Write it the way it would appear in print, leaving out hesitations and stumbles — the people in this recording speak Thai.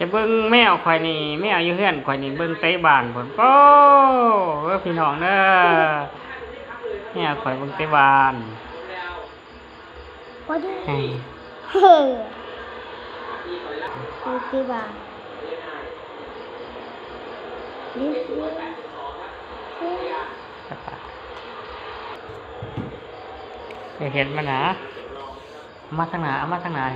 จะเบิ่งแมวข่อยนี่แมวอยู่เฮือนข่อยนี่เบิ่งเตะบ้านพุ่นโอ้พี่น้องเด้อแมวข่อยเบิ่งเตะบ้านพอดีให้เฮ้ยดูที่บ้านนี่เห็นมันนะเอามาทางหน้าเอามาทางหน้า